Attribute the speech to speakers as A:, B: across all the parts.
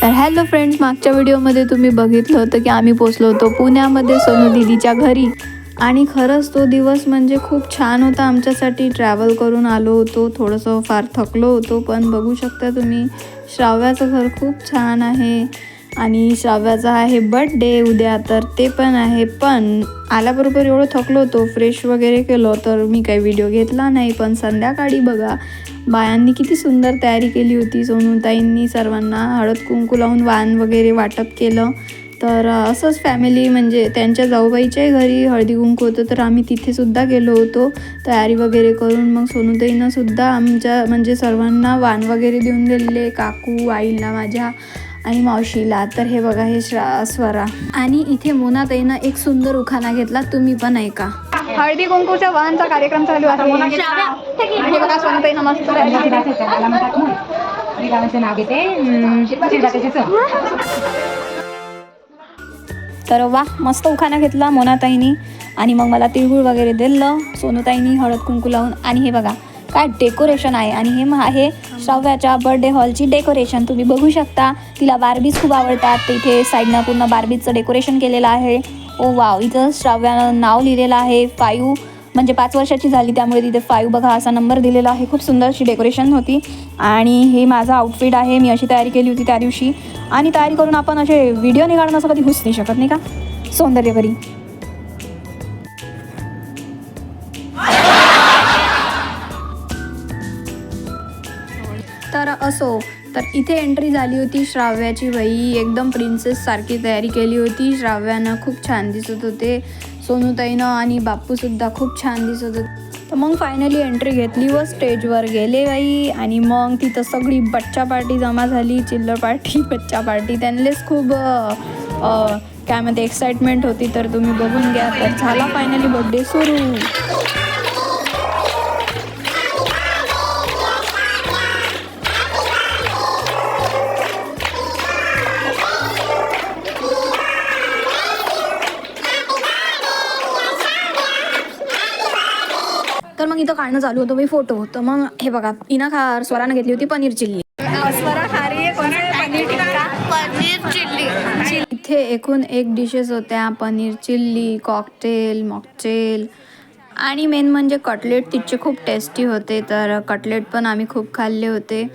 A: तर hello friends, मागच्या व्हिडिओमध्ये तुम्ही बघितलं होतं की आम्ही पोचलो होतो पुण्यामध्ये सोनू दीदीच्या घरी. आणि खरंच तो दिवस म्हणजे खूप छान होता आमच्यासाठी. ट्रॅव्हल करून आलो होतो, थोडंसं फार थकलो होतो, पण बघू शकता तुम्ही श्राव्याचं घर खूप छान आहे. आणि श्राव्याचा आहे बर्थडे उद्या, तर ते पण आहे. पण आल्याबरोबर एवढं थकलो होतो, फ्रेश वगैरे केलं तर मी काही व्हिडिओ घेतला नाही. पण संध्याकाळी बघा बायांनी किती सुंदर तयारी केली होती. सोनूताईंनी सर्वांना हळद कुंकू लावून वाण वगैरे वाटप केलं. तर असंच फॅमिली म्हणजे त्यांच्या जाऊबाईच्याही घरी हळदी कुंकू होतं, तर आम्ही तिथेसुद्धा गेलो होतो तयारी वगैरे करून. मग सोनूताईंनासुद्धा आमच्या म्हणजे सर्वांना वाण वगैरे देऊन दिलेले, काकू आईला माझ्या आणि मावशीला. तर हे बघा हे स्वरा. आणि इथे मोनाताईनं एक सुंदर उखाणा घेतला, तुम्ही पण ऐका. हळदी कुंकूच्या वाहनचा कार्यक्रम चालू आहे. हे बघा सोनूताईनं मस्त नाव घेते. तर वा, मस्त उखाणा घेतला मोनाताईनी. आणि मग मला तिळगुळ वगैरे दिलं सोनूताईनी हळद कुंकू लावून. आणि हे बघा काय डेकोरेशन आहे. आणि हे आहे श्राव्याच्या बर्थडे हॉलची डेकोरेशन, तुम्ही बघू शकता. तिला बार्बीज खूप आवडतात. तिथे साईडनं पूर्ण बार्बीजचं डेकोरेशन केलेलं आहे. ओ वाव, इथं श्राव्यानं नाव लिहिलेलं आहे 5, म्हणजे 5 वर्षाची झाली त्यामुळे तिथे 5 बघा असा नंबर दिलेला आहे. खूप सुंदर अशी डेकोरेशन होती. आणि हे माझं आउटफिट आहे, मी अशी तयारी केली होती त्या दिवशी. आणि तयारी करून आपण असे व्हिडिओ नाही काढणं असं कधी होऊच नाही शकत, नाही का, सौंदर्यपरी. तर असो, तर इथे एंट्री झाली होती श्राव्याची. बाई एकदम प्रिन्सेस सारखी तयारी केली होती. श्राव्यानं खूप छान दिसत होते, सोनूताईनं आणि बाप्पूसुद्धा खूप छान दिसत होते. तर मग फायनली एंट्री घेतली व स्टेजवर गेले बाई. आणि मग तिथं सगळी बच्चा पार्टी जमा झाली, चिल्लर पार्टी बच्चा पार्टी. त्यांनाच खूप काय म्हणते एक्साइटमेंट होती. तर तुम्ही बघून घ्या. तर झाला फायनली बर्थडे सुरू. तर मग इथं काढणं चालू होतं बाई फोटो. तर मग हे बघा स्वरानं घेतली होती पनीर चिल्ली. स्वरा खारी पनीर चिल्ली. इथे एकूण एक डिशेस होत्या, पनीर चिल्ली, कॉकटेल, मॉकटेल आणि मेन म्हणजे कटलेट. तिचे खूप टेस्टी होते. तर कटलेट पण आम्ही खूप खाल्ले होते.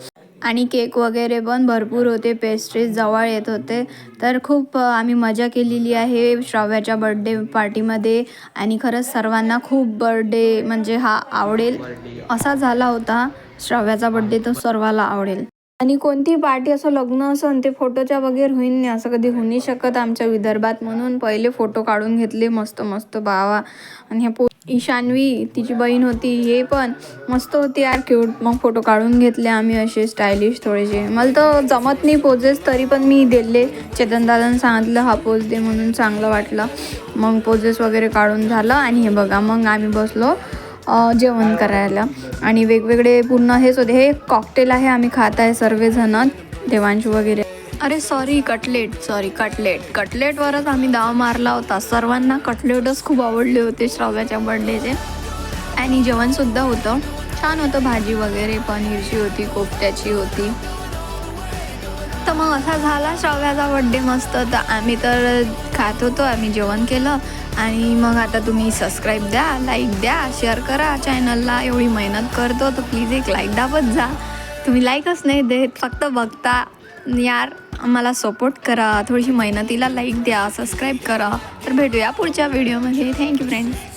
A: आणि केक वगैरे पण भरपूर होते, पेस्ट्रीज जवळ येत होते. तर खूप आम्ही मजा केलेली आहे श्राव्याच्या बर्थडे पार्टीमध्ये. आणि खरंच सर्वांना खूप बर्थडे म्हणजे हा आवडेल असा झाला होता. श्राव्याचा बर्थडे तर सर्वाला आवडेल. आणि कोणती पार्टी असं लग्न असं ते फोटोच्या वगैरे होईन नाही, असं कधी होऊ नाही शकत आमच्या विदर्भात. म्हणून पहिले फोटो काढून घेतले मस्त मस्त बावा. आणि ह्या ईशान्वी तिची बहीण होती, हे पण मस्त होती यार क्यूट. मग फोटो काढून घेतले आम्ही असे स्टायलिश थोडेसे. मला तर जमत नाही पोजेस, तरी पण मी दिले. चेतन दादांनी सांगितलं हा पोज दे म्हणून, चांगलं वाटलं. मग पोजेस वगैरे काढून झालं. आणि हे बघा मग आम्ही बसलो जेवण करायला. आणि वेगवेगळे पूर्ण हेच होते. हे कॉकटेल आहे, आम्ही खात आहे सर्वजण, देवांशू वगैरे. अरे कटलेटवरच आम्ही दाव मारला होता. सर्वांना कटलेटच खूप आवडले होते श्राव्याच्या बर्थडेचे. आणि जेवणसुद्धा होतं छान होतं, भाजी वगैरे पनीरची होती, कोफ्त्याची होती. तर मग असा झाला श्राव्याचा बर्थडे मस्त. तर आम्ही तर खात होतो, आम्ही जेवण केलं. आणि मग आता तुम्ही सबस्क्राईब द्या, लाईक द्या, शेअर करा चॅनलला. एवढी मेहनत करतो तर प्लीज एक लाईक दाबत जा. तुम्ही लाईकच नाही देत, फक्त बघता यार. मला सपोर्ट करा, थोडीशी मेहनतीला लाईक द्या, सबस्क्राईब करा. तर भेटूया पुढच्या व्हिडिओमध्ये. Thank you friends.